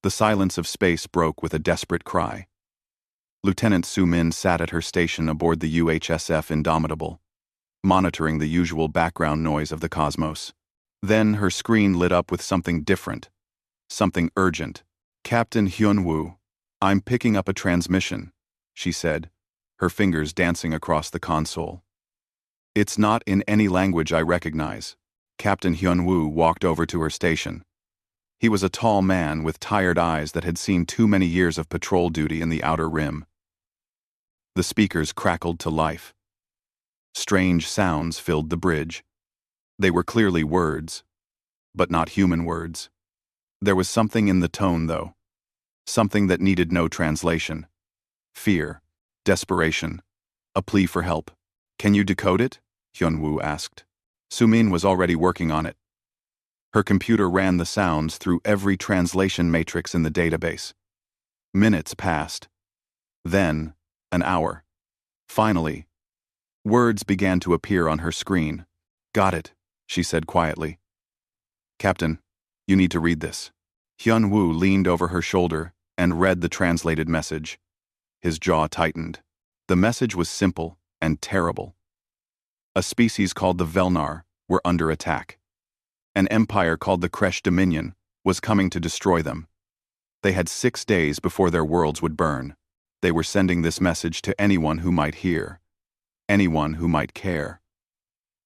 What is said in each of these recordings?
The silence of space broke with a desperate cry. Lieutenant Su-min sat at her station aboard the UHSF Indomitable, monitoring the usual background noise of the cosmos. Then her screen lit up with something different, something urgent. "Captain Hyun-woo, I'm picking up a transmission," she said, her fingers dancing across the console. "It's not in any language I recognize." Captain Hyun-woo walked over to her station. He was a tall man with tired eyes that had seen too many years of patrol duty in the Outer Rim. The speakers crackled to life. Strange sounds filled the bridge. They were clearly words, but not human words. There was something in the tone, though. Something that needed no translation. Fear, desperation, a plea for help. "Can you decode it?" Hyun-woo asked. Su-min was already working on it. Her computer ran the sounds through every translation matrix in the database. Minutes passed. Then, an hour. Finally, words began to appear on her screen. "Got it," she said quietly. "Captain, you need to read this." Hyun-woo leaned over her shoulder and read the translated message. His jaw tightened. The message was simple and terrible. A species called the Velnar were under attack. An empire called the Kresh Dominion was coming to destroy them. They had 6 days before their worlds would burn. They were sending this message to anyone who might hear, anyone who might care.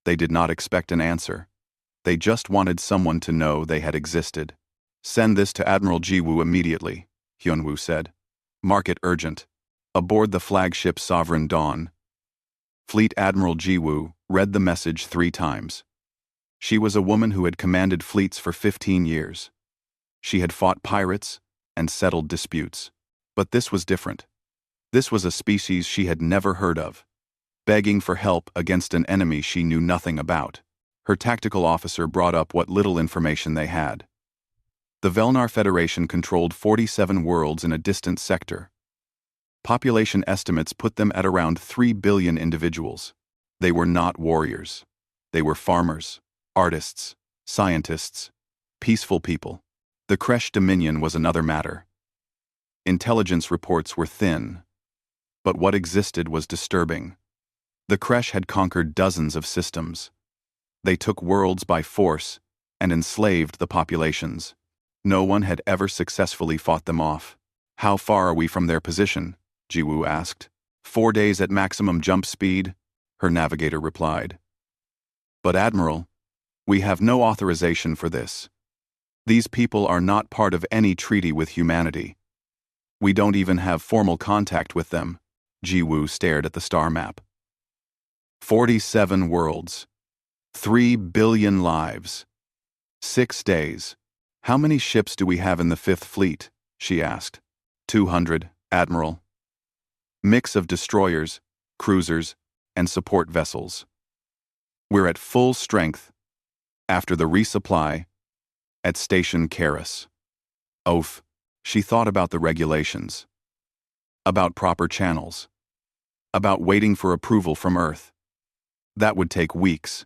They did not expect an answer. They just wanted someone to know they had existed. "Send this to Admiral Ji-woo immediately," Hyun-woo said. "Mark it urgent. Aboard the flagship Sovereign Dawn." Fleet Admiral Ji-woo read the message 3 times. She was a woman who had commanded fleets for 15 years. She had fought pirates and settled disputes. But this was different. This was a species she had never heard of, begging for help against an enemy she knew nothing about. Her tactical officer brought up what little information they had. The Velnar Federation controlled 47 worlds in a distant sector. Population estimates put them at around 3 billion individuals. They were not warriors. They were farmers, artists, scientists, peaceful people. The Kresh Dominion was another matter. Intelligence reports were thin, but what existed was disturbing. The Kresh had conquered dozens of systems. They took worlds by force and enslaved the populations. No one had ever successfully fought them off. "How far are we from their position?" Ji-woo asked. 4 days at maximum jump speed," her navigator replied. "But Admiral, we have no authorization for this. These people are not part of any treaty with humanity. We don't even have formal contact with them." Ji-woo stared at the star map. 47 worlds. 3 billion lives. 6 days. "How many ships do we have in the 5th Fleet?" she asked. 200, Admiral. Mix of destroyers, cruisers, and support vessels. We're at full strength. After the resupply, at Station Karis. Oaf. She thought about the regulations. About proper channels. About waiting for approval from Earth. That would take weeks.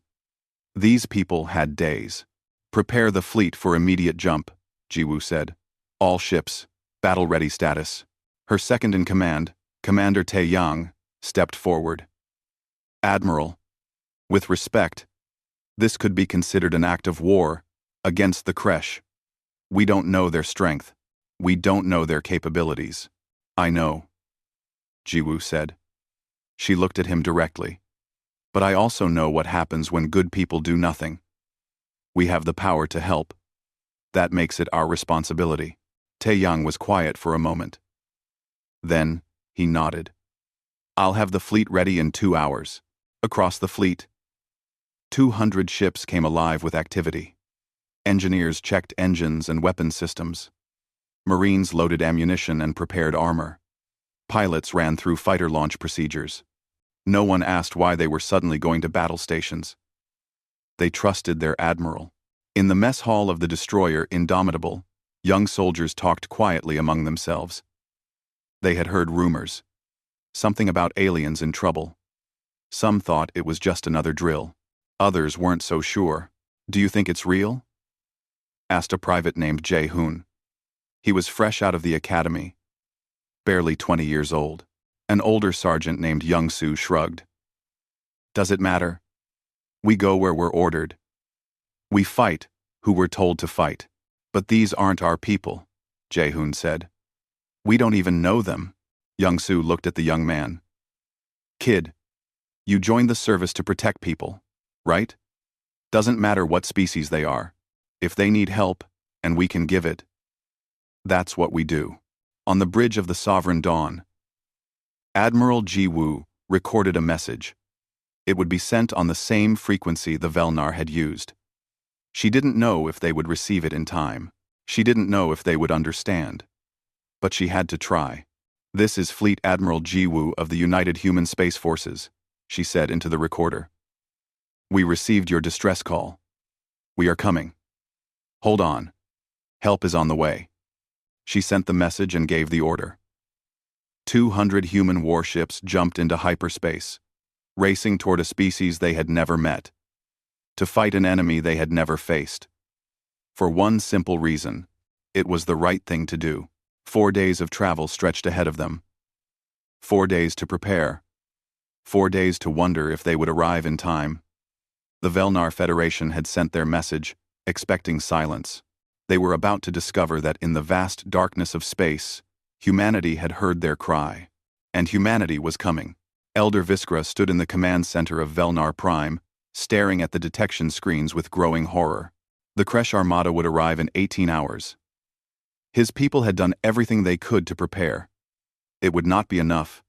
These people had days. "Prepare the fleet for immediate jump," Ji-woo said. "All ships, battle-ready status." Her second-in-command, Commander Tae-yang, stepped forward. "Admiral, with respect, this could be considered an act of war against the Kresh. We don't know their strength. We don't know their capabilities." "I know," Ji-woo said. She looked at him directly. "But I also know what happens when good people do nothing. We have the power to help. That makes it our responsibility." Tae-yang was quiet for a moment. Then, he nodded. "I'll have the fleet ready in 2 hours. Across the fleet." 200 ships came alive with activity. Engineers checked engines and weapon systems. Marines loaded ammunition and prepared armor. Pilots ran through fighter launch procedures. No one asked why they were suddenly going to battle stations. They trusted their admiral. In the mess hall of the destroyer Indomitable, young soldiers talked quietly among themselves. They had heard rumors. Something about aliens in trouble. Some thought it was just another drill. Others weren't so sure. "Do you think it's real?" asked a private named Jae-hoon. He was fresh out of the academy, barely 20 years old. An older sergeant named Young-Soo shrugged. Does it matter? We go where we're ordered. We fight who we're told to fight. But these aren't our people, Jae-hoon said. We don't even know them. Young-Soo looked at the young man. Kid, you joined the service to protect people, right? Doesn't matter what species they are. If they need help, and we can give it, that's what we do. On the bridge of the Sovereign Dawn, Admiral Ji-woo recorded a message. It would be sent on the same frequency the Velnar had used. She didn't know if they would receive it in time. She didn't know if they would understand. But she had to try. This is Fleet Admiral Ji-woo of the United Human Space Forces, she said into the recorder. We received your distress call. We are coming. Hold on. Help is on the way. She sent the message and gave the order. 200 human warships jumped into hyperspace, racing toward a species they had never met, to fight an enemy they had never faced. For one simple reason, it was the right thing to do. 4 days of travel stretched ahead of them. 4 days to prepare. 4 days to wonder if they would arrive in time. The Velnar Federation had sent their message, expecting silence. They were about to discover that in the vast darkness of space, humanity had heard their cry. And humanity was coming. Elder Viskra stood in the command center of Velnar Prime, staring at the detection screens with growing horror. The Kresh Armada would arrive in 18 hours. His people had done everything they could to prepare. It would not be enough.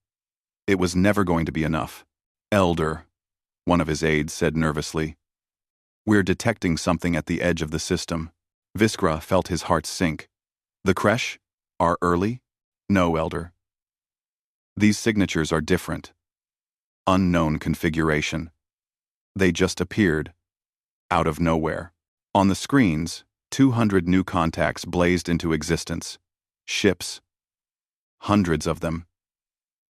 It was never going to be enough. Elder, one of his aides said nervously. We're detecting something at the edge of the system. Viskra felt his heart sink. The Kresh are early? No, Elder. These signatures are different. Unknown configuration. They just appeared. Out of nowhere. On the screens, 200 new contacts blazed into existence. Ships. Hundreds of them.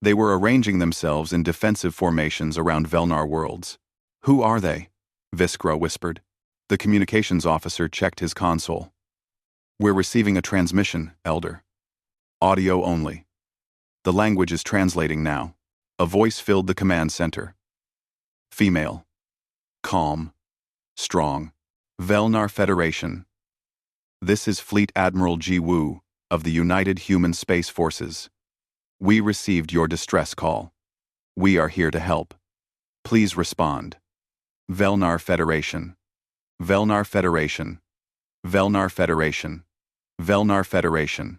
They were arranging themselves in defensive formations around Velnar worlds. Who are they? Viskra whispered. The communications officer checked his console. We're receiving a transmission, Elder. Audio only. The language is translating now. A voice filled the command center. Female. Calm. Strong. Velnar Federation. This is Fleet Admiral Ji-woo of the United Human Space Forces. We received your distress call. We are here to help. Please respond. Velnar Federation. Velnar Federation. Velnar Federation. Velnar Federation.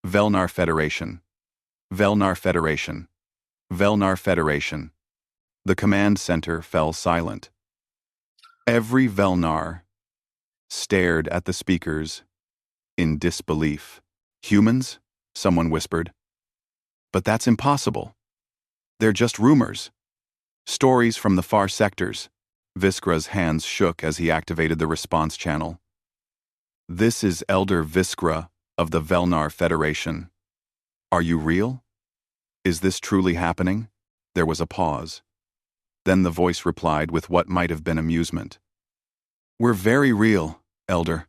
Velnar Federation. Velnar Federation. Velnar Federation. The command center fell silent. Every Velnar stared at the speakers in disbelief. Humans? Someone whispered. But that's impossible. They're just rumors. Stories from the far sectors. Viskra's hands shook as he activated the response channel. This is Elder Viskra of the Velnar Federation. Are you real? Is this truly happening? There was a pause. Then the voice replied with what might have been amusement. We're very real, Elder.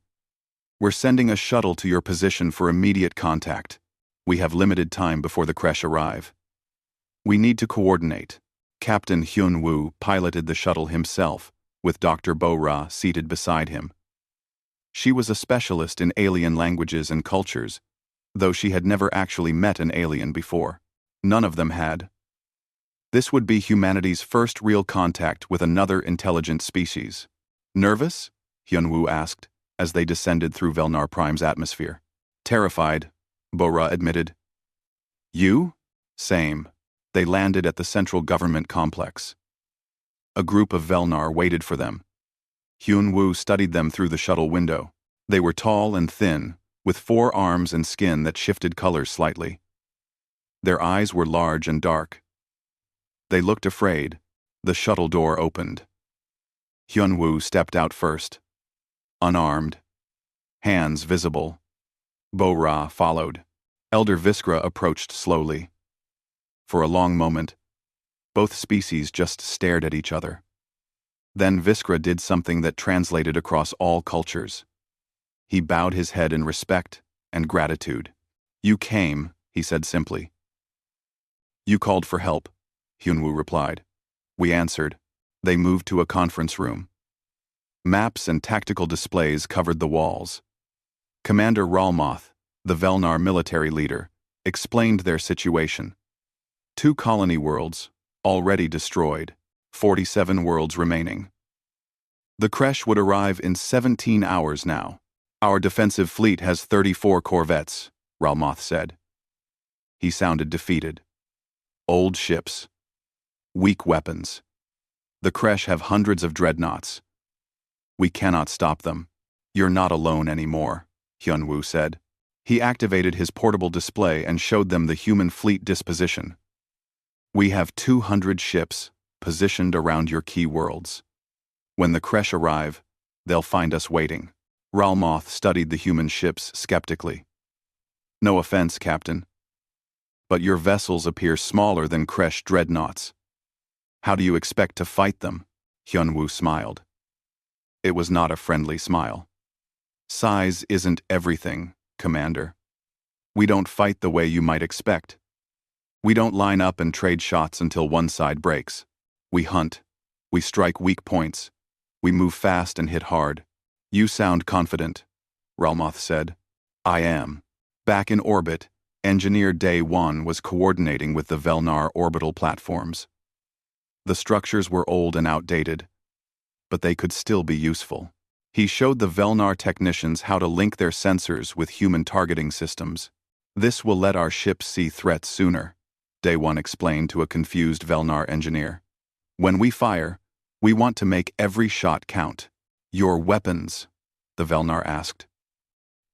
We're sending a shuttle to your position for immediate contact. We have limited time before the Kresh arrive. We need to coordinate. Captain Hyun-woo piloted the shuttle himself, with Dr. Bo-ra seated beside him. She was a specialist in alien languages and cultures, though she had never actually met an alien before. None of them had. This would be humanity's first real contact with another intelligent species. Nervous? Hyun-woo asked, as they descended through Velnar Prime's atmosphere. Terrified, Bo-ra admitted. You? Same. They landed at the central government complex. A group of Velnar waited for them. Hyun-woo studied them through the shuttle window. They were tall and thin, with 4 arms and skin that shifted colors slightly. Their eyes were large and dark. They looked afraid. The shuttle door opened. Hyun-woo stepped out first. Unarmed. Hands visible. Bo-ra followed. Elder Viskra approached slowly. For a long moment, both species just stared at each other. Then Viskra did something that translated across all cultures. He bowed his head in respect and gratitude. You came, he said simply. You called for help, Hyunwoo replied. We answered. They moved to a conference room. Maps and tactical displays covered the walls. Commander Ralmoth, the Velnar military leader, explained their situation. 2 colony worlds, already destroyed, 47 worlds remaining. The Kresh would arrive in 17 hours now. Our defensive fleet has 34 corvettes, Ralmoth said. He sounded defeated. Old ships. Weak weapons. The Kresh have hundreds of dreadnoughts. We cannot stop them. You're not alone anymore, Hyunwoo said. He activated his portable display and showed them the human fleet disposition. We have 200 ships positioned around your key worlds. When the Kresh arrive, they'll find us waiting. Ralmoth studied the human ships skeptically. No offense, Captain, but your vessels appear smaller than Kresh dreadnoughts. How do you expect to fight them? Hyunwoo smiled. It was not a friendly smile. Size isn't everything, Commander. We don't fight the way you might expect. We don't line up and trade shots until one side breaks. We hunt. We strike weak points. We move fast and hit hard. You sound confident, Ralmoth said. I am. Back in orbit, Engineer Day 1 was coordinating with the Velnar orbital platforms. The structures were old and outdated, but they could still be useful. He showed the Velnar technicians how to link their sensors with human targeting systems. This will let our ships see threats sooner, Day 1 explained to a confused Velnar engineer. When we fire, we want to make every shot count. Your weapons, the Velnar asked.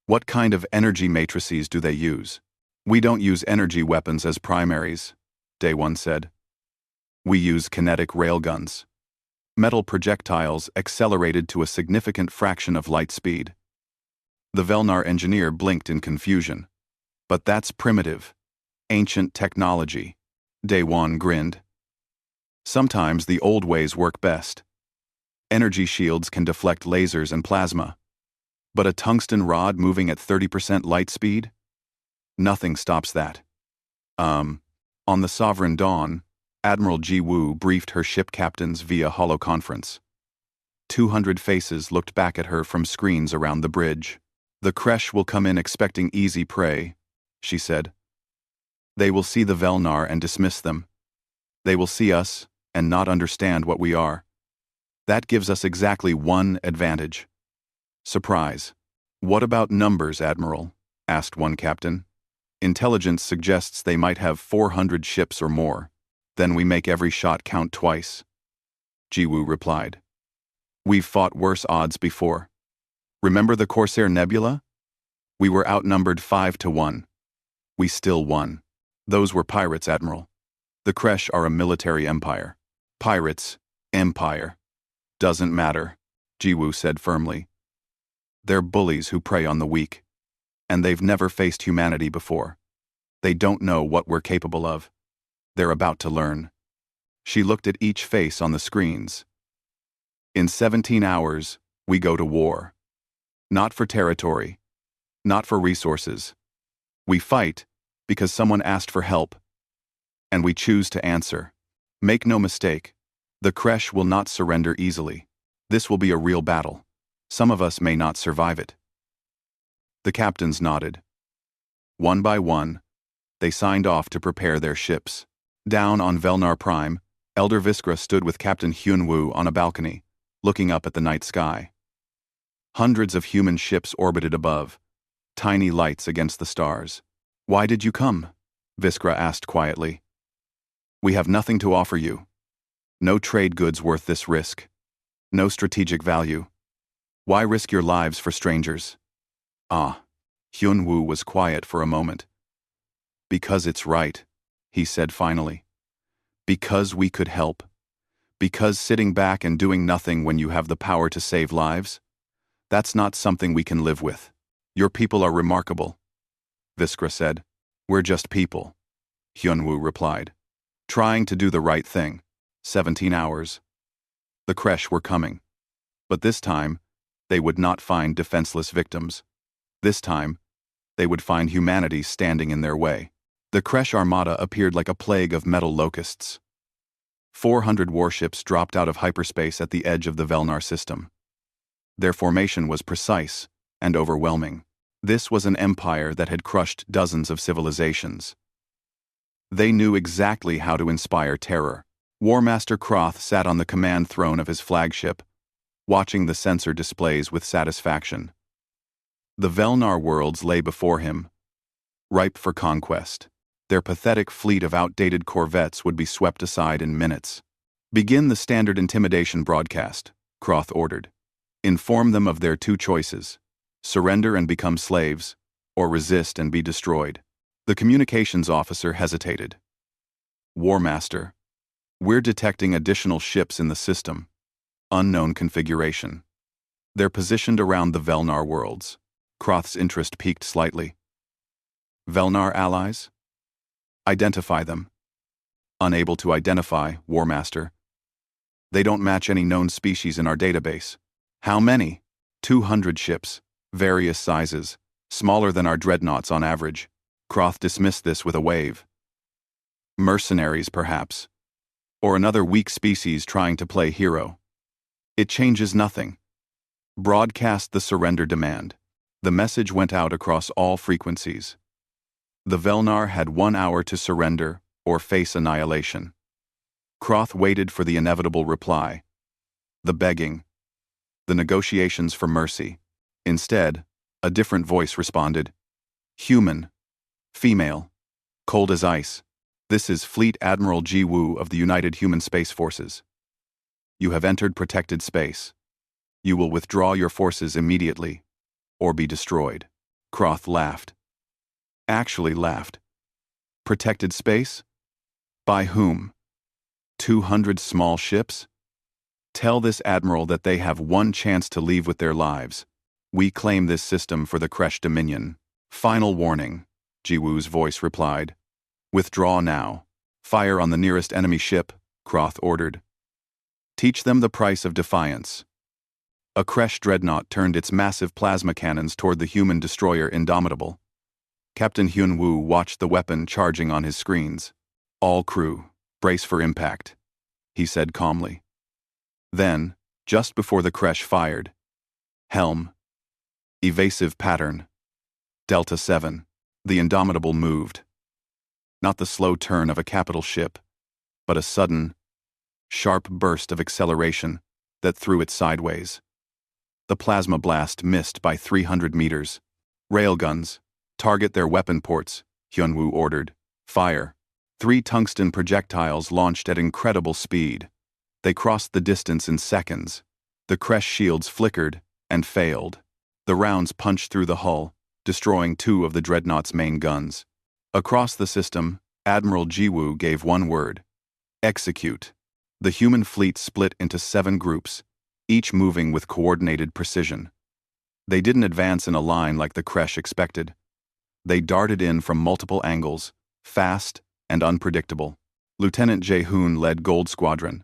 What kind of energy matrices do they use? We don't use energy weapons as primaries, Day 1 said. We use kinetic railguns. Metal projectiles accelerated to a significant fraction of light speed. The Velnar engineer blinked in confusion. But that's primitive, ancient technology, Day 1 grinned. Sometimes the old ways work best. Energy shields can deflect lasers and plasma. But a tungsten rod moving at 30% light speed? Nothing stops that. On the Sovereign Dawn, Admiral Ji-woo briefed her ship captains via holoconference. 200 faces looked back at her from screens around the bridge. The Kresh will come in expecting easy prey, she said. They will see the Velnar and dismiss them. They will see us and not understand what we are. That gives us exactly one advantage. Surprise. What about numbers, Admiral? Asked one captain. Intelligence suggests they might have 400 ships or more. Then we make every shot count twice. Ji-woo replied. We've fought worse odds before. Remember the Corsair Nebula? We were outnumbered 5-1. We still won. Those were pirates, Admiral. The Kresh are a military empire. Pirates, empire. Doesn't matter, Ji-woo said firmly. They're bullies who prey on the weak. And they've never faced humanity before. They don't know what we're capable of. They're about to learn. She looked at each face on the screens. In 17 hours, we go to war. Not for territory. Not for resources. We fight because someone asked for help. And we choose to answer. Make no mistake, the Kresh will not surrender easily. This will be a real battle. Some of us may not survive it. The captains nodded. One by one, they signed off to prepare their ships. Down on Velnar Prime, Elder Viskra stood with Captain Hyunwoo on a balcony, looking up at the night sky. Hundreds of human ships orbited above, tiny lights against the stars. Why did you come? Viskra asked quietly. We have nothing to offer you. No trade goods worth this risk. No strategic value. Why risk your lives for strangers? Hyunwoo was quiet for a moment. Because it's right, he said finally. Because we could help. Because sitting back and doing nothing when you have the power to save lives? That's not something we can live with. Your people are remarkable, Viskra said. We're just people, Hyunwoo replied. Trying to do the right thing. 17 hours. The Kresh were coming. But this time, they would not find defenseless victims. This time, they would find humanity standing in their way. The Kresh Armada appeared like a plague of metal locusts. 400 warships dropped out of hyperspace at the edge of the Velnar system. Their formation was precise and overwhelming. This was an empire that had crushed dozens of civilizations. They knew exactly how to inspire terror. War Master Kroth sat on the command throne of his flagship, watching the sensor displays with satisfaction. The Velnar worlds lay before him, ripe for conquest. Their pathetic fleet of outdated corvettes would be swept aside in minutes. "Begin the standard intimidation broadcast," Kroth ordered. "Inform them of their two choices: surrender and become slaves, or resist and be destroyed." The communications officer hesitated. "War Master, we're detecting additional ships in the system. Unknown configuration. They're positioned around the Velnar worlds." Kroth's interest peaked slightly. "Velnar allies? Identify them." "Unable to identify, War Master. They don't match any known species in our database." "How many?" 200 ships, various sizes, smaller than our dreadnoughts on average." Kroth dismissed this with a wave. "Mercenaries, perhaps. Or another weak species trying to play hero. It changes nothing. Broadcast the surrender demand." The message went out across all frequencies. The Velnar had 1 hour to surrender or face annihilation. Kroth waited for the inevitable reply. The begging. The negotiations for mercy. Instead, a different voice responded. "Human. Female. Cold as ice. This is Fleet Admiral Ji Woo of the United Human Space Forces. You have entered protected space. You will withdraw your forces immediately, or be destroyed." Kroth laughed. Actually laughed. Protected space? By whom? 200 small ships? Tell this admiral that they have one chance to leave with their lives. We claim this system for the Kresh Dominion. Final warning, Ji Woo's voice replied. Withdraw now. Fire on the nearest enemy ship, Kroth ordered. Teach them the price of defiance. A Kresh dreadnought turned its massive plasma cannons toward the human destroyer Indomitable. Captain Hyun Woo watched the weapon charging on his screens. "All crew, brace for impact," he said calmly. Then, just before the Kresh fired, helm, evasive pattern, Delta 7, the Indomitable moved. Not the slow turn of a capital ship, but a sudden, sharp burst of acceleration that threw it sideways. The plasma blast missed by 300 meters. "Railguns, target their weapon ports," Hyunwoo ordered. "Fire." 3 tungsten projectiles launched at incredible speed. They crossed the distance in seconds. The Kresh shields flickered and failed. The rounds punched through the hull, destroying 2 of the dreadnought's main guns. Across the system, Admiral Ji Woo gave one word: execute. The human fleet split into 7 groups, each moving with coordinated precision. They didn't advance in a line like the Kresh expected. They darted in from multiple angles, fast and unpredictable. Lieutenant Jae-hoon led Gold Squadron.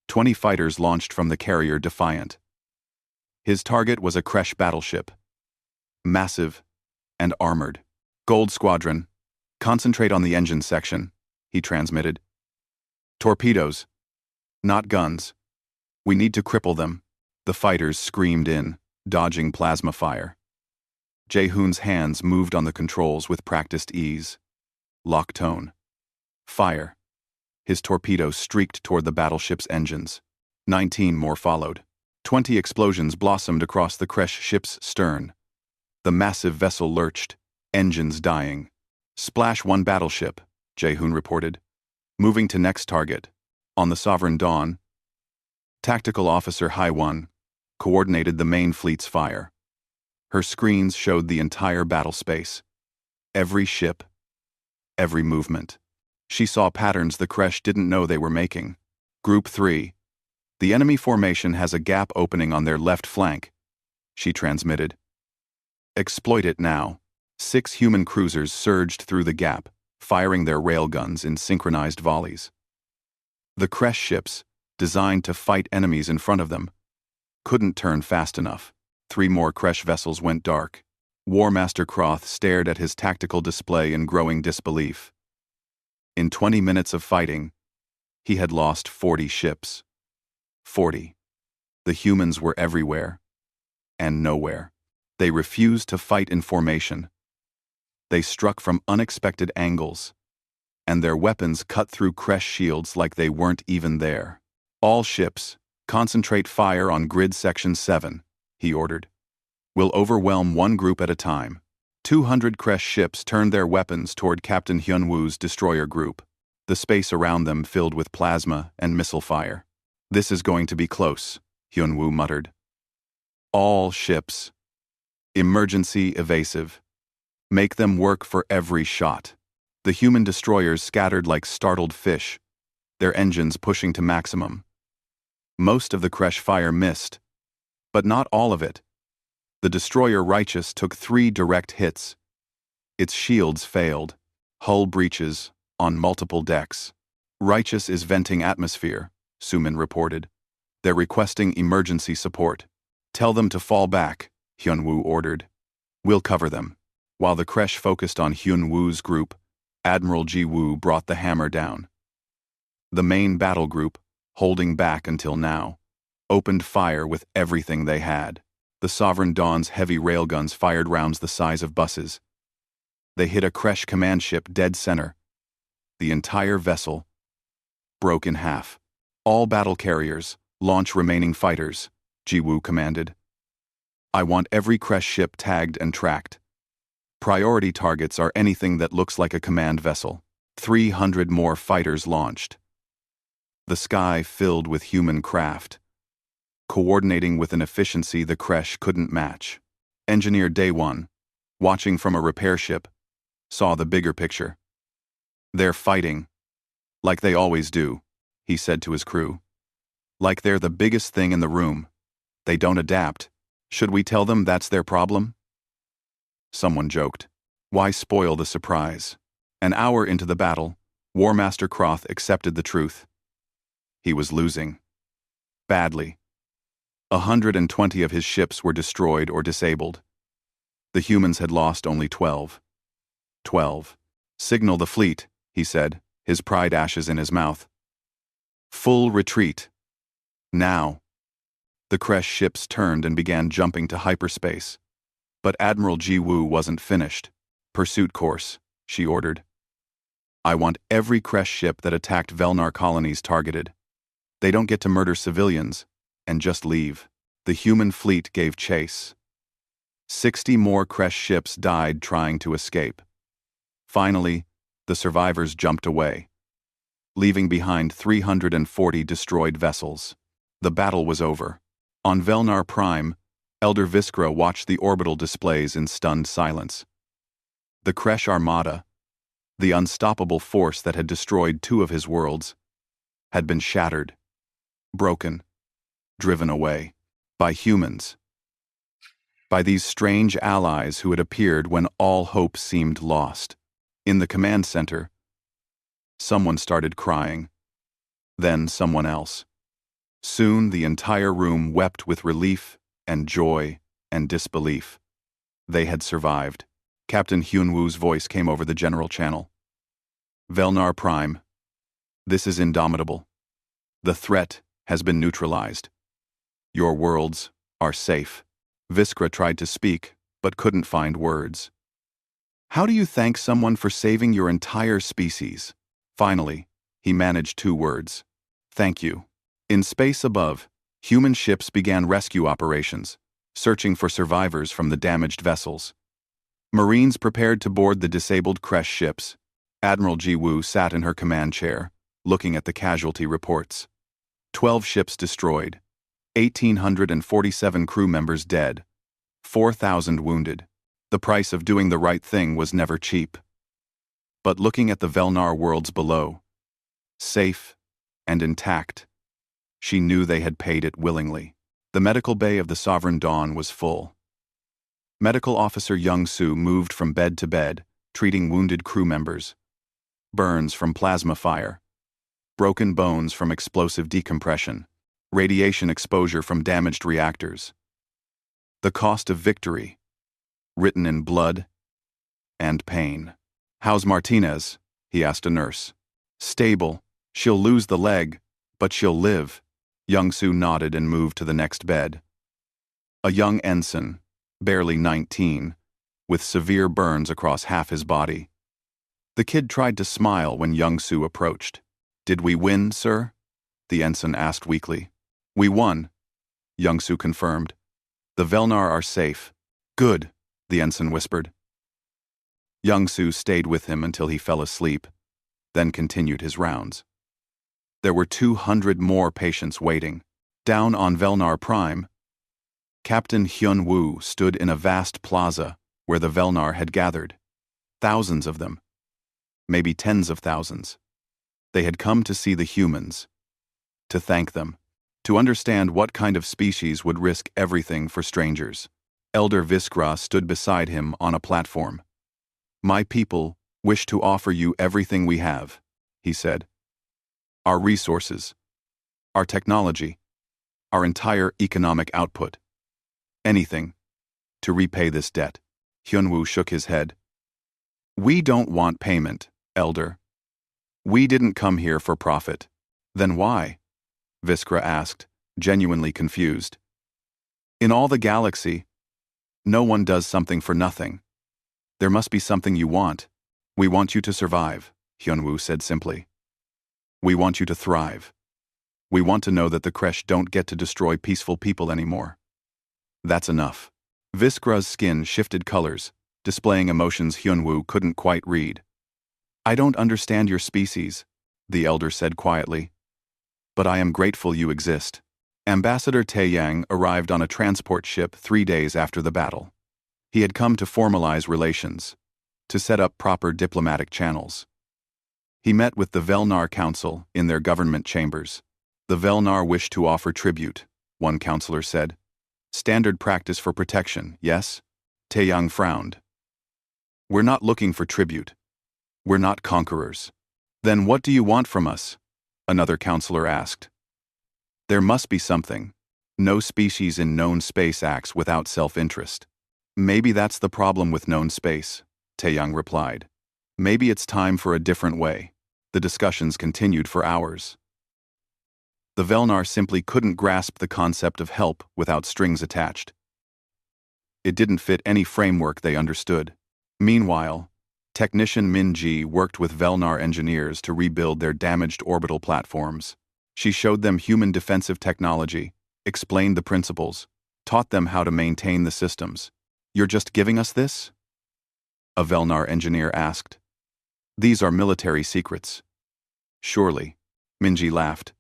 20 fighters launched from the carrier Defiant. His target was a Kresh battleship. Massive and armored. "Gold Squadron, concentrate on the engine section," he transmitted. "Torpedoes, not guns. We need to cripple them." The fighters screamed in, dodging plasma fire. Jae-hoon's hands moved on the controls with practiced ease. Lock tone. Fire. His torpedo streaked toward the battleship's engines. 19 more followed. 20 explosions blossomed across the Kresh ship's stern. The massive vessel lurched, engines dying. "Splash 1 battleship," Jae-hoon reported. "Moving to next target." On the Sovereign Dawn, Tactical Officer Hai-1 coordinated the main fleet's fire. Her screens showed the entire battle space. Every ship, every movement. She saw patterns the Kresh didn't know they were making. "Group 3. The enemy formation has a gap opening on their left flank," she transmitted. "Exploit it now." 6 human cruisers surged through the gap, firing their railguns in synchronized volleys. The Kresh ships, designed to fight enemies in front of them, couldn't turn fast enough. 3 more Kresh vessels went dark. War Master Croth stared at his tactical display in growing disbelief. In 20 minutes of fighting, he had lost 40 ships. 40. The humans were everywhere. And nowhere. They refused to fight in formation. They struck from unexpected angles, and their weapons cut through Kresh shields like they weren't even there. All ships, concentrate fire on grid section 7, he ordered. We'll overwhelm one group at a time. 200 Kresh ships turned their weapons toward Captain Hyunwoo's destroyer group, the space around them filled with plasma and missile fire. This is going to be close, Hyunwoo muttered. All ships. Emergency evasive. Make them work for every shot. The human destroyers scattered like startled fish, their engines pushing to maximum. Most of the Kresh fire missed, but not all of it. The destroyer Righteous took 3 direct hits. Its shields failed, hull breaches on multiple decks. Righteous is venting atmosphere, Sumin reported. They're requesting emergency support. Tell them to fall back, Hyunwoo ordered. We'll cover them. While the Kresh focused on Hyunwoo's group, Admiral Ji-woo brought the hammer down. The main battle group, holding back until now, opened fire with everything they had. The Sovereign Dawn's heavy railguns fired rounds the size of buses. They hit a Kresh command ship dead center. The entire vessel broke in half. All battle carriers, launch remaining fighters, Ji-woo commanded. I want every Kresh ship tagged and tracked. Priority targets are anything that looks like a command vessel. 300 more fighters launched. The sky filled with human craft, coordinating with an efficiency the Kresh couldn't match. Engineer Daewon, watching from a repair ship, saw the bigger picture. They're fighting, like they always do, he said to his crew. Like they're the biggest thing in the room. They don't adapt. Should we tell them that's their problem? Someone joked. Why spoil the surprise? An hour into the battle, War Master Croth accepted the truth. He was losing. Badly. 120 of his ships were destroyed or disabled. The humans had lost only 12. 12. Signal the fleet, he said, his pride ashes in his mouth. Full retreat. Now. The Kresh ships turned and began jumping to hyperspace. But Admiral Ji-woo wasn't finished. Pursuit course, she ordered. I want every Kresh ship that attacked Velnar colonies targeted. They don't get to murder civilians and just leave. The human fleet gave chase. 60 more Kresh ships died trying to escape. Finally, the survivors jumped away, leaving behind 340 destroyed vessels. The battle was over. On Velnar Prime, Elder Viskra watched the orbital displays in stunned silence. The Kresh Armada, the unstoppable force that had destroyed 2 of his worlds, had been shattered, broken, driven away by humans. By these strange allies who had appeared when all hope seemed lost. In the command center, someone started crying. Then someone else. Soon the entire room wept with relief and joy and disbelief. They had survived. Captain Hyunwoo's voice came over the general channel. Velnar Prime. This is indomitable. The threat has been neutralized. Your worlds are safe. Viskra tried to speak, but couldn't find words. How do you thank someone for saving your entire species? Finally, he managed 2 words. Thank you. In space above, human ships began rescue operations, searching for survivors from the damaged vessels. Marines prepared to board the disabled Kresh ships. Admiral Ji-woo sat in her command chair, looking at the casualty reports. 12 ships destroyed, 1,847 crew members dead, 4,000 wounded. The price of doing the right thing was never cheap. But looking at the Velnar worlds below, safe and intact, she knew they had paid it willingly. The medical bay of the Sovereign Dawn was full. Medical Officer Young-soo moved from bed to bed, treating wounded crew members. Burns from plasma fire, broken bones from explosive decompression, radiation exposure from damaged reactors. The cost of victory. written in blood and pain. "How's Martinez?" he asked a nurse. "Stable. She'll lose the leg, but she'll live." Young-Soo nodded and moved to the next bed. A young ensign, barely 19, with severe burns across half his body. The kid tried to smile when Young-Soo approached. "Did we win, sir?" the ensign asked weakly. "We won," Young-Soo confirmed. "The Velnar are safe." "Good," the ensign whispered. Young-Soo stayed with him until he fell asleep, then continued his rounds. There were 200 more patients waiting. Down on Velnar Prime, Captain Hyun-woo stood in a vast plaza where the Velnar had gathered. Thousands of them. Maybe tens of thousands. They had come to see the humans, to thank them, to understand what kind of species would risk everything for strangers. Elder Viskra stood beside him on a platform. "My people wish to offer you everything we have," he said. "Our resources, our technology, our entire economic output. Anything to repay this debt." Hyunwoo shook his head. "We don't want payment, Elder. We didn't come here for profit." "Then why?" Viskra asked, genuinely confused. "In all the galaxy, no one does something for nothing. There must be something you want." "We want you to survive," Hyunwoo said simply. "We want you to thrive. We want to know that the Kresh don't get to destroy peaceful people anymore." "That's enough." Viskra's skin shifted colors, displaying emotions Hyunwoo couldn't quite read. "I don't understand your species," the elder said quietly. "But I am grateful you exist." Ambassador Taeyang arrived on a transport ship 3 days after the battle. He had come to formalize relations, to set up proper diplomatic channels. He met with the Velnar Council in their government chambers. "The Velnar wish to offer tribute," one counselor said. "Standard practice for protection, yes?" Taeyang frowned. "We're not looking for tribute. We're not conquerors." "Then what do you want from us?" another counselor asked. "There must be something. No species in known space acts without self-interest." "Maybe that's the problem with known space," Taeyang replied. "Maybe it's time for a different way." The discussions continued for hours. The Velnar simply couldn't grasp the concept of help without strings attached. It didn't fit any framework they understood. Meanwhile, technician Min-ji worked with Velnar engineers to rebuild their damaged orbital platforms. She showed them human defensive technology, explained the principles, taught them how to maintain the systems. "You're just giving us this?" a Velnar engineer asked. "These are military secrets." "Surely," Min-ji laughed.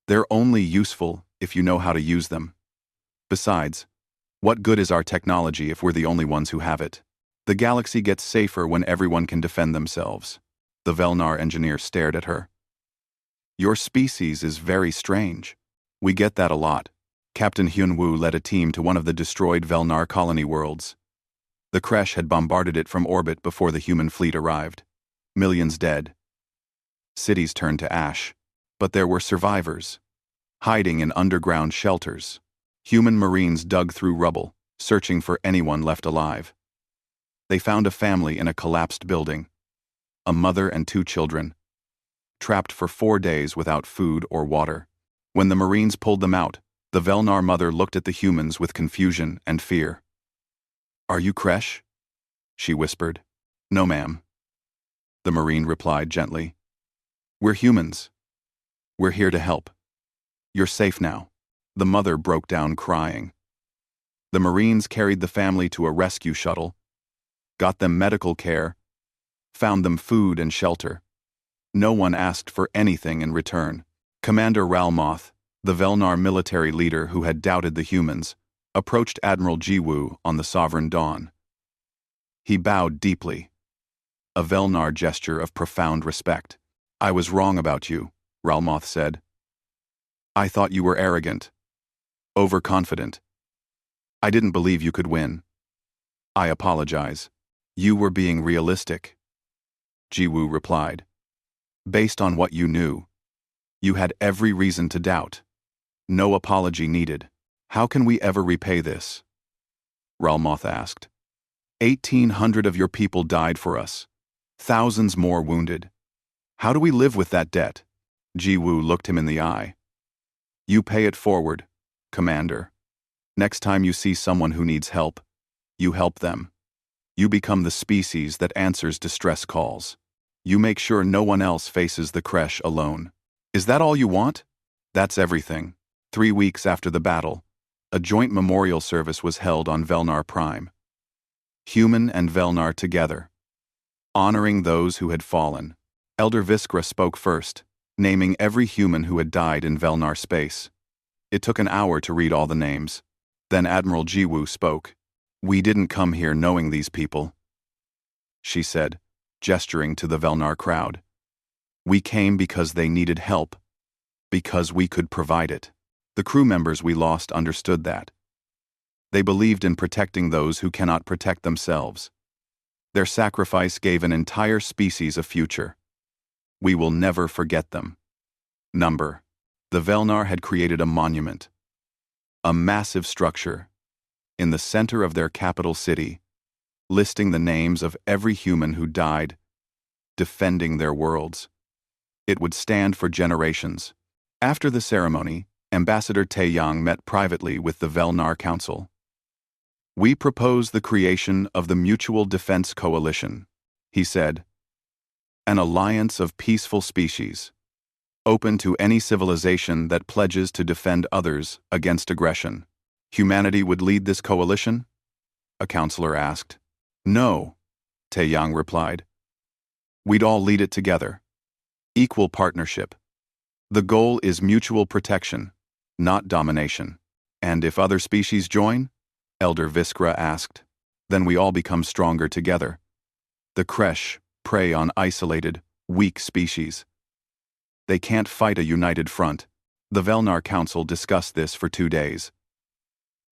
"They're only useful if you know how to use them. Besides, what good is our technology if we're the only ones who have it? The galaxy gets safer when everyone can defend themselves." The Velnar engineer stared at her. "Your species is very strange." "We get that a lot." Captain Hyunwoo led a team to one of the destroyed Velnar colony worlds. The Kresh had bombarded it from orbit before the human fleet arrived. Millions dead. Cities turned to ash. But there were survivors, hiding in underground shelters. Human Marines dug through rubble, searching for anyone left alive. They found a family in a collapsed building, a mother and 2 children, trapped for 4 days without food or water. When the Marines pulled them out, the Velnar mother looked at the humans with confusion and fear. "Are you Kresh?" she whispered. "No, ma'am," the Marine replied gently. "We're humans. We're here to help. You're safe now." The mother broke down crying. The Marines carried the family to a rescue shuttle, got them medical care, found them food and shelter. No one asked for anything in return. Commander Ralmoth, the Velnar military leader who had doubted the humans, approached Admiral Jiwoo on the Sovereign Dawn. He bowed deeply, a Velnar gesture of profound respect. "I was wrong about you," Ralmoth said. "I thought you were arrogant, overconfident. I didn't believe you could win. I apologize. You were being realistic," Jiwoo replied. "Based on what you knew, you had every reason to doubt. No apology needed. How can we ever repay this?" Ralmoth asked. 1,800 of your people died for us. Thousands more wounded. How do we live with that debt? Jiwoo looked him in the eye. You pay it forward, Commander. Next time you see someone who needs help, you help them. You become the species that answers distress calls. You make sure no one else faces the crash alone. Is that all you want? That's everything. 3 weeks after the battle, a joint memorial service was held on Velnar Prime. Human and Velnar together, honoring those who had fallen. Elder Viskra spoke first, naming every human who had died in Velnar space. It took an hour to read all the names. Then Admiral Jiwoo spoke. We didn't come here knowing these people, she said, gesturing to the Velnar crowd. We came because they needed help, because we could provide it. The crew members we lost understood that. They believed in protecting those who cannot protect themselves. Their sacrifice gave an entire species a future. We will never forget them. Number. The Velnar had created a monument. A massive structure, in the center of their capital city, listing the names of every human who died, defending their worlds. It would stand for generations. After the ceremony, Ambassador Taeyang met privately with the Velnar Council. We propose the creation of the Mutual Defense Coalition, he said. An alliance of peaceful species, open to any civilization that pledges to defend others against aggression. Humanity would lead this coalition? A counselor asked. No, Taeyang replied. We'd all lead it together. Equal partnership. The goal is mutual protection, not domination. And if other species join? Elder Viskra asked. Then we all become stronger together. The Kresh prey on isolated, weak species. They can't fight a united front. The Velnar Council discussed this for 2 days.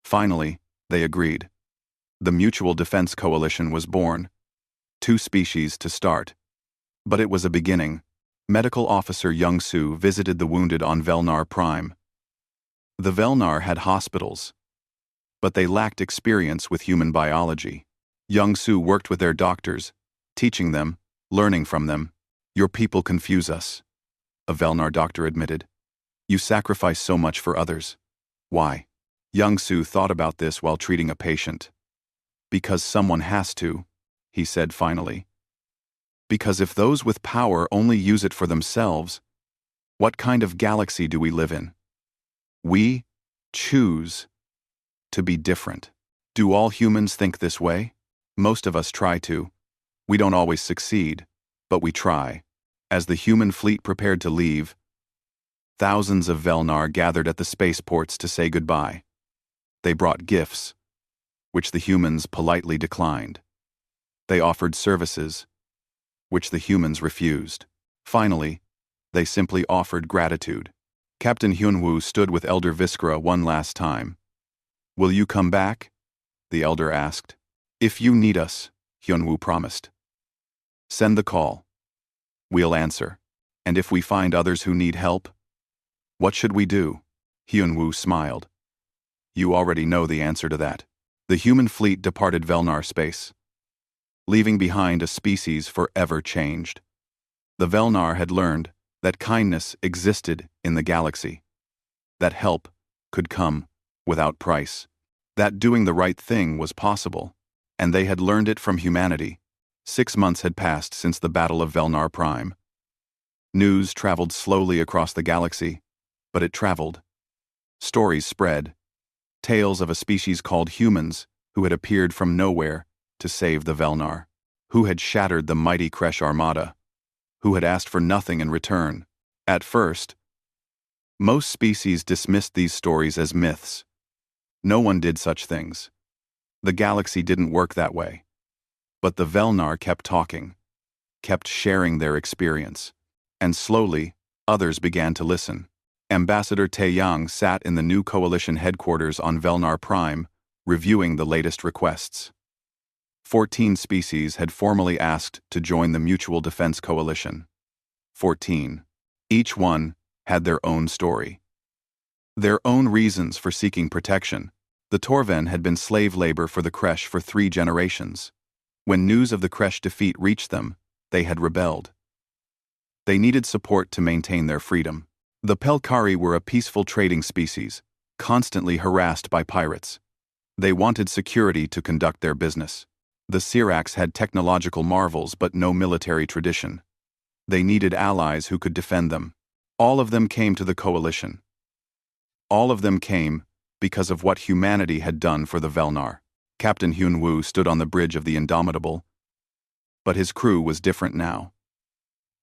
Finally, they agreed. The Mutual Defense Coalition was born. 2 species to start. But it was a beginning. Medical Officer Young-Soo visited the wounded on Velnar Prime. The Velnar had hospitals, but they lacked experience with human biology. Young-Soo worked with their doctors, teaching them, learning from them. Your people confuse us, a Velnar doctor admitted. You sacrifice so much for others. Why? Young-Soo thought about this while treating a patient. Because someone has to, he said finally. Because if those with power only use it for themselves, what kind of galaxy do we live in? We choose to be different. Do all humans think this way? Most of us try to. We don't always succeed, but we try. As the human fleet prepared to leave, thousands of Velnar gathered at the spaceports to say goodbye. They brought gifts, which the humans politely declined. They offered services, which the humans refused. Finally, they simply offered gratitude. Captain Hyunwoo stood with Elder Viskra one last time. Will you come back? The elder asked. If you need us, Hyunwoo promised. Send the call. We'll answer. And if we find others who need help? What should we do? Hyunwoo smiled. You already know the answer to that. The human fleet departed Velnar space, leaving behind a species forever changed. The Velnar had learned that kindness existed in the galaxy, that help could come without price, that doing the right thing was possible, and they had learned it from humanity. 6 months had passed since the Battle of Velnar Prime. News traveled slowly across the galaxy, but it traveled. Stories spread, tales of a species called humans who had appeared from nowhere to save the Velnar, who had shattered the mighty Kresh Armada, who had asked for nothing in return. At first, most species dismissed these stories as myths. No one did such things. The galaxy didn't work that way. But the Velnar kept talking, kept sharing their experience, and slowly, others began to listen. Ambassador Taeyang sat in the new coalition headquarters on Velnar Prime, reviewing the latest requests. 14 species had formally asked to join the Mutual Defense Coalition. 14. Each one had their own story. Their own reasons for seeking protection. The Torven had been slave labor for the Kresh for 3 generations. When news of the Kresh defeat reached them, they had rebelled. They needed support to maintain their freedom. The Pelkari were a peaceful trading species, constantly harassed by pirates. They wanted security to conduct their business. The Siracs had technological marvels but no military tradition. They needed allies who could defend them. All of them came to the coalition. All of them came because of what humanity had done for the Velnar. Captain Hyun Woo stood on the bridge of the Indomitable, but his crew was different now.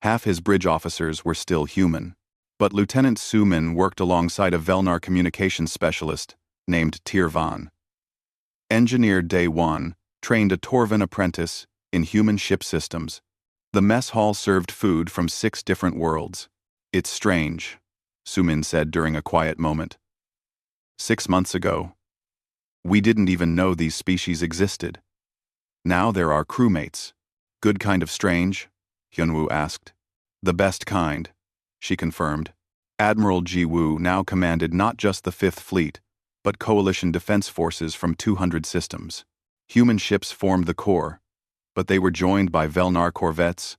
Half his bridge officers were still human, but Lieutenant Su Min worked alongside a Velnar communications specialist named Tir Van. Engineer Day Wan trained a Torvan apprentice in human ship systems. The mess hall served food from 6 different worlds. "It's strange," Su Min said during a quiet moment. 6 months ago, we didn't even know these species existed. Now there are crewmates. "Good kind of strange?" Hyunwoo asked. "The best kind," she confirmed. Admiral Ji Woo now commanded not just the 5th Fleet, but coalition defense forces from 200 systems. Human ships formed the core, but they were joined by Velnar corvettes,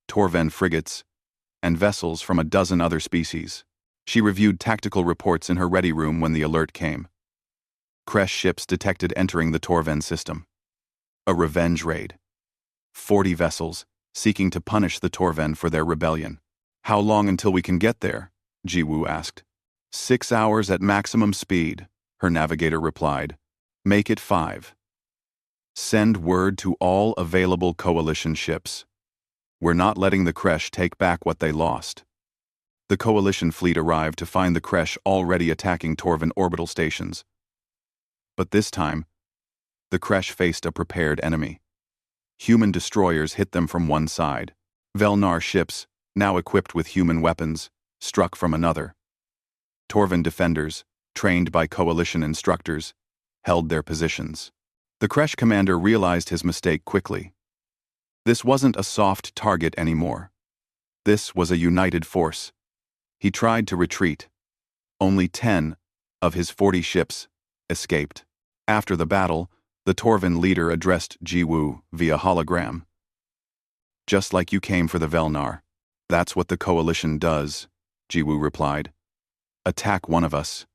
Torven frigates, and vessels from a dozen other species. She reviewed tactical reports in her ready room when the alert came. Kresh ships detected entering the Torven system. A revenge raid. 40 vessels, seeking to punish the Torven for their rebellion. "How long until we can get there?" Ji Woo asked. 6 hours at maximum speed, her navigator replied. "Make it 5. Send word to all available coalition ships. We're not letting the Kresh take back what they lost." The coalition fleet arrived to find the Kresh already attacking Torven orbital stations. But this time, the Kresh faced a prepared enemy. Human destroyers hit them from one side. Velnar ships, now equipped with human weapons, struck from another. Torven defenders, trained by coalition instructors, held their positions. The Kresh commander realized his mistake quickly. This wasn't a soft target anymore. This was a united force. He tried to retreat. Only 10 of his 40 ships escaped. After the battle, the Torven leader addressed Ji Woo via hologram. "Just like you came for the Velnar. That's what the coalition does," Ji Woo replied. "Attack one of us.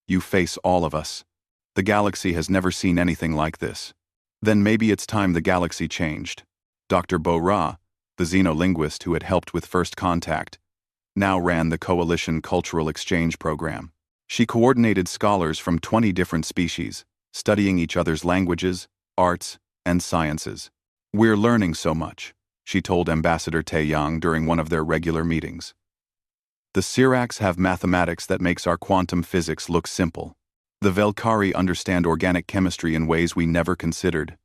You face all of us. The galaxy has never seen anything like this." Then maybe it's time the galaxy changed. Dr. Bo Ra, the xenolinguist who had helped with First Contact, now ran the Coalition Cultural Exchange Program. She coordinated scholars from 20 different species, studying each other's languages, arts, and sciences. "We're learning so much," she told Ambassador Taeyang during one of their regular meetings. "The Siracs have mathematics that makes our quantum physics look simple. The Velkari understand organic chemistry in ways we never considered.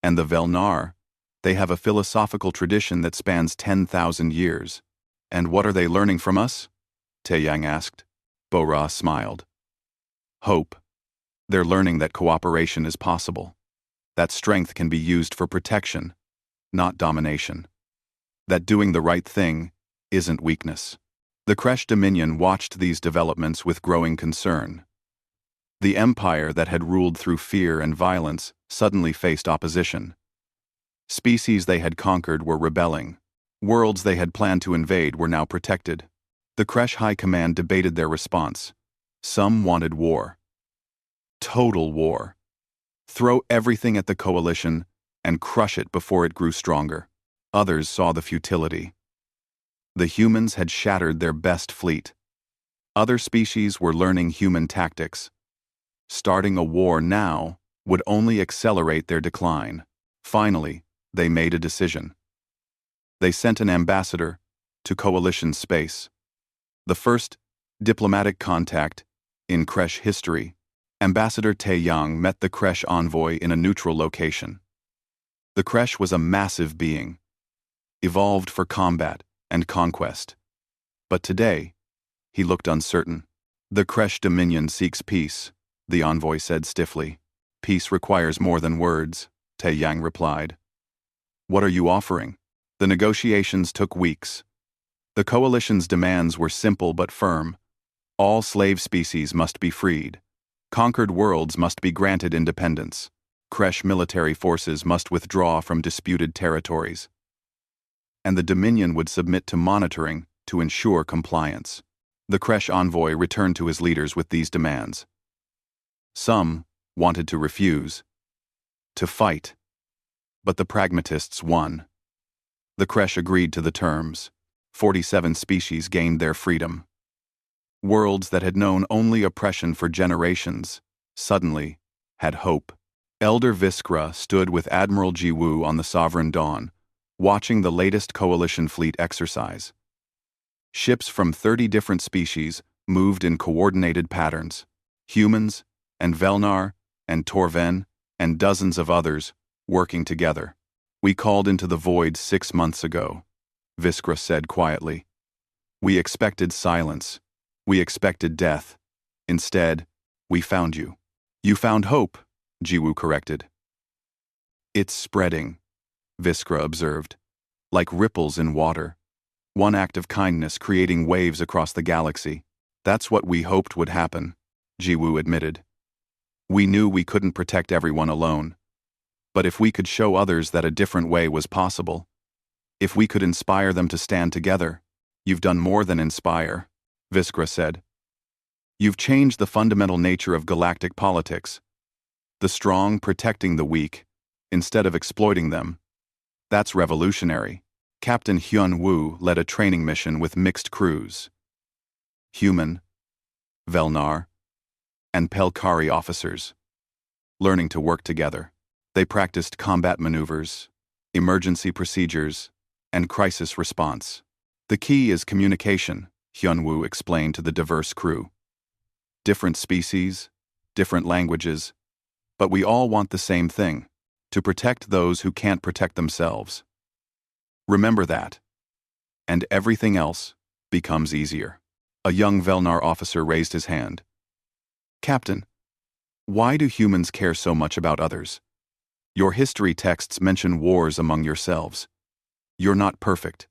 And the Velnar, they have a philosophical tradition that spans 10,000 years. And what are they learning from us?" Taeyang asked. Bo-Ra smiled. "Hope. They're learning that cooperation is possible. That strength can be used for protection, not domination. That doing the right thing isn't weakness." The Kresh Dominion watched these developments with growing concern. The empire that had ruled through fear and violence suddenly faced opposition. Species they had conquered were rebelling. Worlds they had planned to invade were now protected. The Kresh High Command debated their response. Some wanted war. Total war. Throw everything at the coalition and crush it before it grew stronger. Others saw the futility. The humans had shattered their best fleet. Other species were learning human tactics. Starting a war now would only accelerate their decline. Finally, they made a decision. They sent an ambassador to coalition space. The first diplomatic contact in Kresh history. Ambassador Taeyang met the Kresh envoy in a neutral location. The Kresh was a massive being, evolved for combat and conquest. But today, he looked uncertain. "The Kresh Dominion seeks peace," the envoy said stiffly. "Peace requires more than words," Taeyang replied. "What are you offering?" The negotiations took weeks. The coalition's demands were simple but firm. All slave species must be freed. Conquered worlds must be granted independence. Kresh military forces must withdraw from disputed territories, and the Dominion would submit to monitoring to ensure compliance. The Kresh envoy returned to his leaders with these demands. Some wanted to refuse, to fight, but the pragmatists won. The Kresh agreed to the terms. 47 species gained their freedom. Worlds that had known only oppression for generations suddenly had hope. Elder Viskra stood with Admiral Jiwoo on the Sovereign Dawn, watching the latest coalition fleet exercise. Ships from 30 different species moved in coordinated patterns. Humans, and Velnar, and Torven, and dozens of others working together. "We called into the void 6 months ago," Viskra said quietly. "We expected silence. We expected death. Instead, we found you." "You found hope," Jiwoo corrected. "It's spreading," Viskra observed, "like ripples in water. One act of kindness creating waves across the galaxy. That's what we hoped would happen," Jiwoo admitted. "We knew we couldn't protect everyone alone. But if we could show others that a different way was possible, if we could inspire them to stand together." "You've done more than inspire," Viskra said. "You've changed the fundamental nature of galactic politics. The strong protecting the weak, instead of exploiting them. That's revolutionary." Captain Hyun Woo led a training mission with mixed crews. Human, Velnar, and Pelkari officers, learning to work together. They practiced combat maneuvers, emergency procedures, and crisis response. "The key is communication," Hyun-woo explained to the diverse crew. "Different species, different languages, but we all want the same thing, to protect those who can't protect themselves. Remember that, and everything else becomes easier." A young Velnar officer raised his hand. "Captain, why do humans care so much about others? Your history texts mention wars among yourselves. You're not perfect.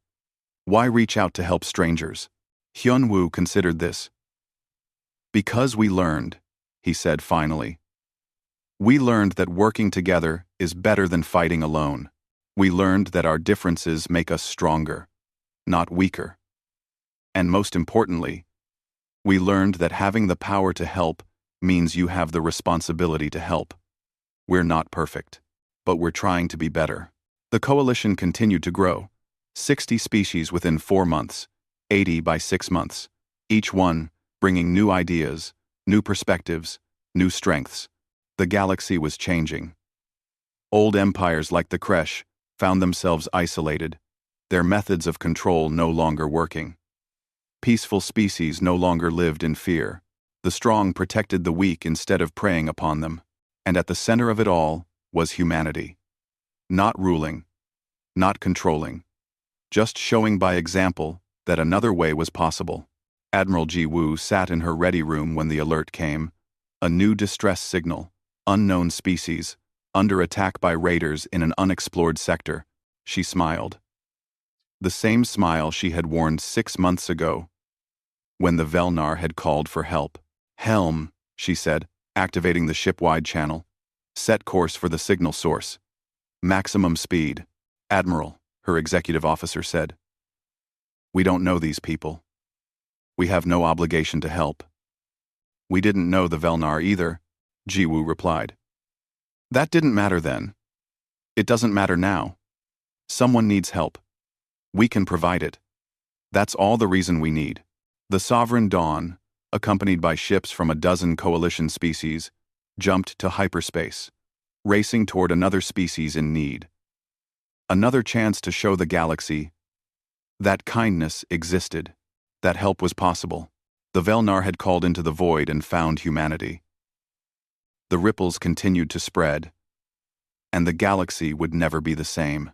Why reach out to help strangers?" Hyun-woo considered this. "Because we learned," he said finally. "We learned that working together is better than fighting alone. We learned that our differences make us stronger, not weaker. And most importantly, we learned that having the power to help means you have the responsibility to help. We're not perfect, but we're trying to be better." The coalition continued to grow. 60 species within 4 months, 80 by 6 months, each one bringing new ideas, new perspectives, new strengths. The galaxy was changing. Old empires like the Kresh found themselves isolated, their methods of control no longer working. Peaceful species no longer lived in fear. The strong protected the weak instead of preying upon them. And at the center of it all was humanity. Not ruling, not controlling, just showing by example that another way was possible. Admiral Ji-woo sat in her ready room when the alert came. A new distress signal, unknown species, under attack by raiders in an unexplored sector. She smiled. The same smile she had worn 6 months ago, when the Velnar had called for help. "Helm," she said, activating the ship-wide channel. "Set course for the signal source. Maximum speed." "Admiral," her executive officer said. "We don't know these people. We have no obligation to help." "We didn't know the Velnar either," Jiwoo replied. "That didn't matter then. It doesn't matter now. Someone needs help. We can provide it. That's all the reason we need." The Sovereign Dawn, accompanied by ships from a dozen coalition species, jumped to hyperspace, racing toward another species in need. Another chance to show the galaxy that kindness existed, that help was possible. The Velnar had called into the void and found humanity. The ripples continued to spread, and the galaxy would never be the same.